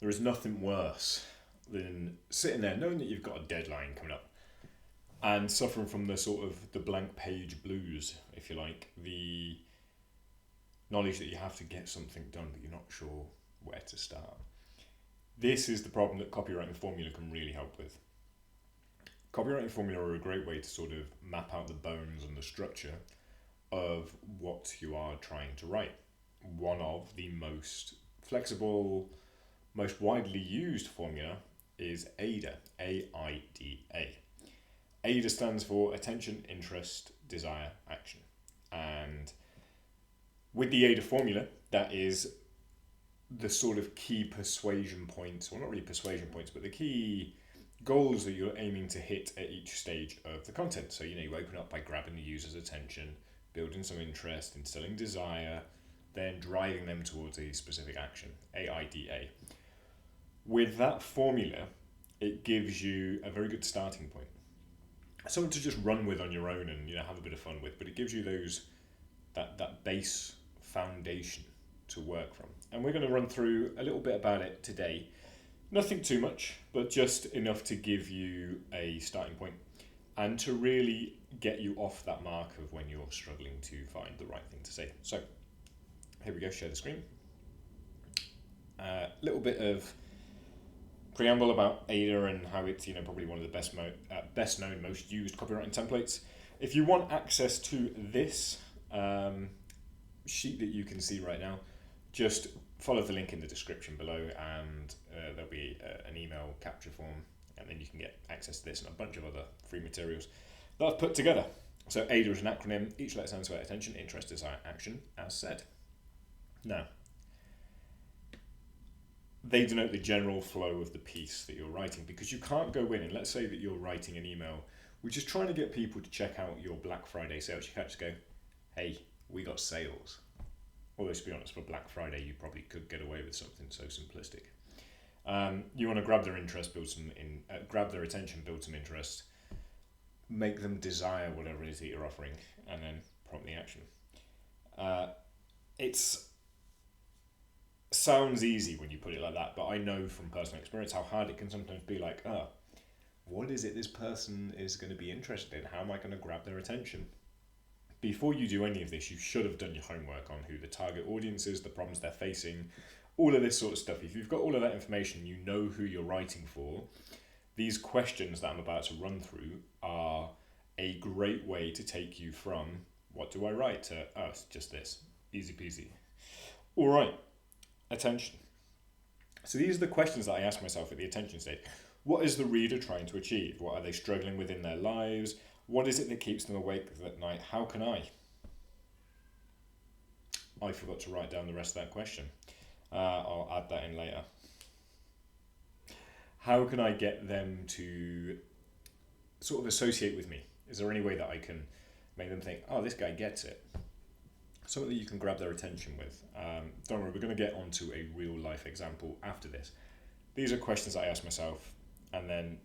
There is nothing worse than sitting there knowing that you've got a deadline coming up and suffering from the sort of the blank page blues, if you like, the knowledge that you have to get something done but you're not sure where to start. This is the problem that Copywriting Formula can really help with. Copywriting Formula are a great way to sort of map out the bones and the structure of what you are trying to write. One of the most flexible, most widely used formula is AIDA, A-I-D-A. AIDA stands for Attention, Interest, Desire, Action. And with the AIDA formula, that is the sort of key persuasion points, well, not really persuasion points, but the key goals that you're aiming to hit at each stage of the content. So, you open up by grabbing the user's attention, building some interest, instilling desire, then driving them towards a specific action, AIDA. With that formula, it gives you a very good starting point. Something to just run with on your own and have a bit of fun with, but it gives you that base foundation to work from. And we're going to run through a little bit about it today. Nothing too much, but just enough to give you a starting point and to really get you off that mark of when you're struggling to find the right thing to say. So here we go, share the screen. A little bit of preamble about AIDA and how it's probably one of the best known, most used copywriting templates. If you want access to this sheet that you can see right now, just follow the link in the description below, and there'll be an email capture form, and then you can get access to this and a bunch of other free materials that I've put together. So AIDA is an acronym. Each letter stands for attention, interest, desire, action, as said. Now, they denote the general flow of the piece that you're writing, because you can't go in and let's say that you're writing an email which is trying to get people to check out your Black Friday sales. You can't just go, hey, we got sales. Although, to be honest, for Black Friday, you probably could get away with something so simplistic. You want to grab their interest, grab their attention, build some interest, make them desire whatever it is that you're offering, and then prompt the action. It's sounds easy when you put it like that, but I know from personal experience how hard it can sometimes be. Like, what is it this person is going to be interested in? How am I going to grab their attention? Before you do any of this, you should have done your homework on who the target audience is, the problems they're facing, all of this sort of stuff. If you've got all of that information, you know who you're writing for. These questions that I'm about to run through are a great way to take you from what do I write to, it's just this. Easy peasy. All right. Attention. So these are the questions that I ask myself at the attention stage. What is the reader trying to achieve? What are they struggling with in their lives? What is it that keeps them awake at night? How can I forgot to write down the rest of that question. I'll add that in later. How can I get them to sort of associate with me? Is there any way that I can make them think, oh, this guy gets it? Something that you can grab their attention with. Don't worry, we're going to get onto a real life example after this. These are questions I ask myself, and then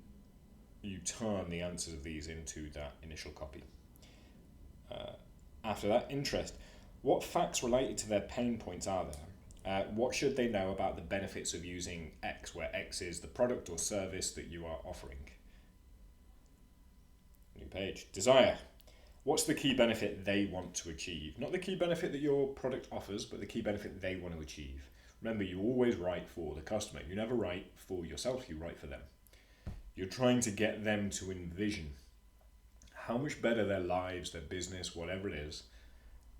you turn the answers of these into that initial copy. After that, interest. What facts related to their pain points are there? What should they know about the benefits of using X, where X is the product or service that you are offering? New page. Desire. What's the key benefit they want to achieve? Not the key benefit that your product offers, but the key benefit they want to achieve. Remember, you always write for the customer. You never write for yourself, you write for them. You're trying to get them to envision how much better their lives, their business, whatever it is,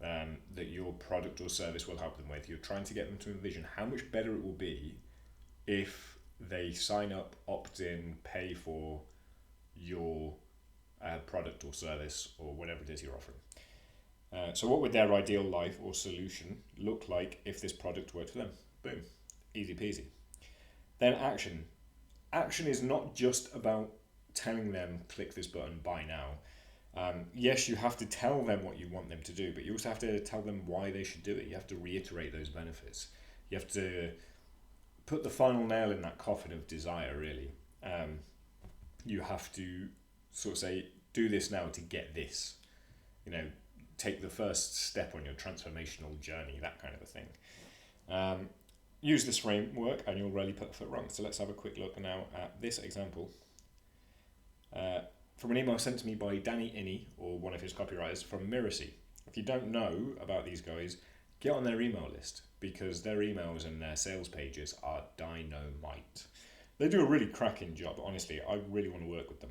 that your product or service will help them with. You're trying to get them to envision how much better it will be if they sign up, opt in, pay for your product or service or whatever it is you're offering. So what would their ideal life or solution look like if this product worked for them? Boom. Easy peasy. Then action. Action is not just about telling them, click this button, buy now. Yes, you have to tell them what you want them to do, but you also have to tell them why they should do it. You have to reiterate those benefits. You have to put the final nail in that coffin of desire, really. You have to sort of say, do this now to get this. Take the first step on your transformational journey, that kind of a thing. use this framework and you'll rarely put a foot wrong. So let's have a quick look now at this example. From an email sent to me by Danny Inney, or one of his copywriters from Miracy. If you don't know about these guys, get on their email list, because their emails and their sales pages are dynamite. They do a really cracking job, honestly. I really want to work with them.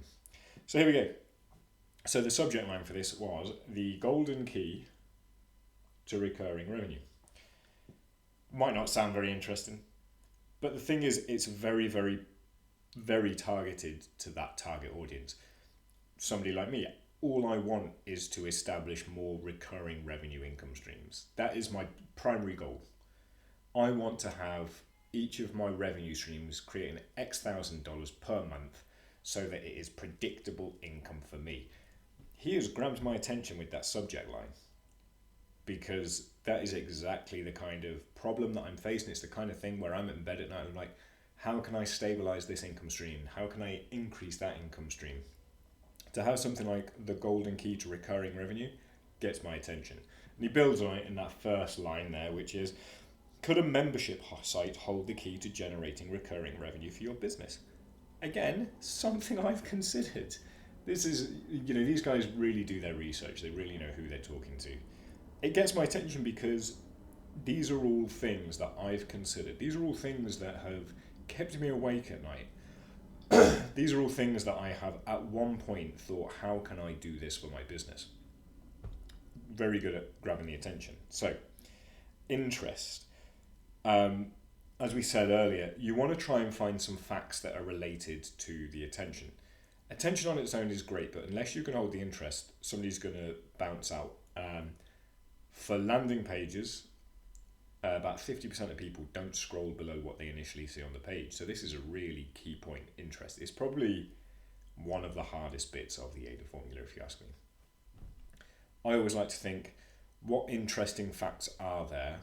So here we go. So the subject line for this was the golden key to recurring revenue. Might not sound very interesting, but the thing is, it's very, very, very targeted to that target audience. Somebody like me, all I want is to establish more recurring revenue income streams. That is my primary goal. I want to have each of my revenue streams creating X $1,000 per month so that it is predictable income for me. He has grabbed my attention with that subject line, because that is exactly the kind of problem that I'm facing. It's the kind of thing where I'm in bed at night and I'm like, how can I stabilize this income stream? How can I increase that income stream? To have something like the golden key to recurring revenue gets my attention. And he builds on it in that first line there, which is, could a membership site hold the key to generating recurring revenue for your business? Again, something I've considered. This is, these guys really do their research. They really know who they're talking to. It gets my attention because these are all things that I've considered. These are all things that have kept me awake at night. These are all things that I have at one point thought, how can I do this for my business? Very good at grabbing the attention. So, interest. As we said earlier, you want to try and find some facts that are related to the attention. Attention on its own is great, but unless you can hold the interest, somebody's going to bounce out. For landing pages, about 50% of people don't scroll below what they initially see on the page. So this is a really key point, interest. It's probably one of the hardest bits of the AIDA formula, if you ask me. I always like to think, what interesting facts are there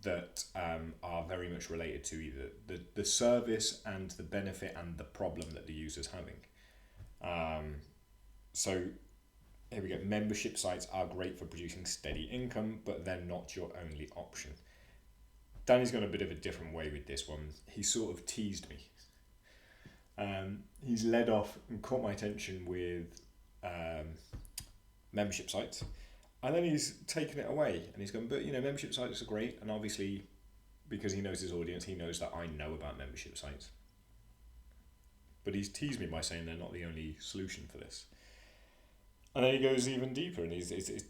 that are very much related to either the service and the benefit and the problem that the user's having. So here we go. Membership sites are great for producing steady income, but they're not your only option. Danny's gone a bit of a different way with this one. He sort of teased me. He's led off and caught my attention with membership sites, and then he's taken it away and he's gone, but membership sites are great, and obviously because he knows his audience, he knows that I know about membership sites. But he's teased me by saying they're not the only solution for this. And then he goes even deeper and it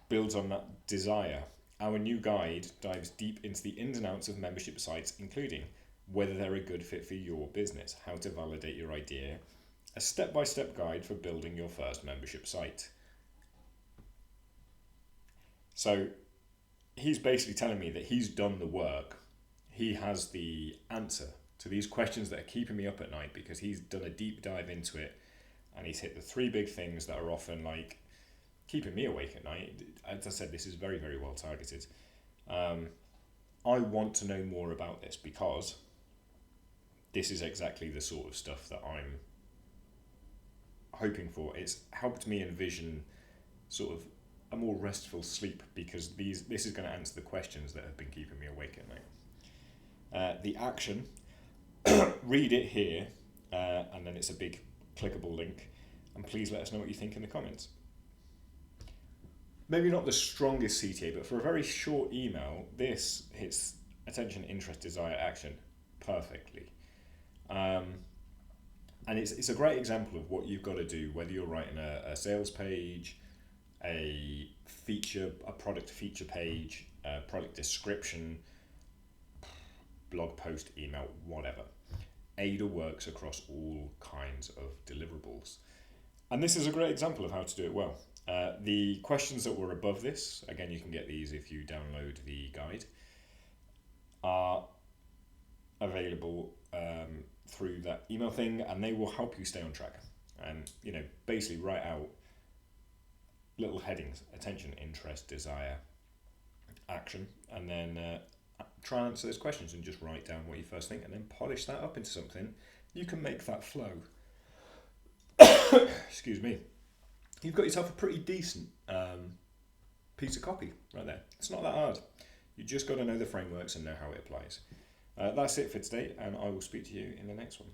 builds on that desire. Our new guide dives deep into the ins and outs of membership sites, including whether they're a good fit for your business, how to validate your idea, a step-by-step guide for building your first membership site. So he's basically telling me that he's done the work. He has the answer to these questions that are keeping me up at night, because he's done a deep dive into it. And he's hit the three big things that are often like keeping me awake at night. As I said, this is very, very well targeted. I want to know more about this, because this is exactly the sort of stuff that I'm hoping for. It's helped me envision sort of a more restful sleep, because this is going to answer the questions that have been keeping me awake at night. The action, read it here, and then it's a big clickable link, and please let us know what you think in the comments. Maybe not the strongest CTA, but for a very short email, this hits attention, interest, desire, action perfectly. And it's a great example of what you've got to do, whether you're writing a sales page, a product feature page, a product description, blog post, email, whatever. AIDA works across all kinds of deliverables. And this is a great example of how to do it well. The questions that were above this, again, you can get these if you download the guide, are available through that email thing, and they will help you stay on track. And, basically write out little headings: attention, interest, desire, action, and then try and answer those questions and just write down what you first think, and then polish that up into something. You can make that flow. Excuse me. You've got yourself a pretty decent piece of copy right there. It's not that hard. You just got to know the frameworks and know how it applies. That's it for today, and I will speak to you in the next one.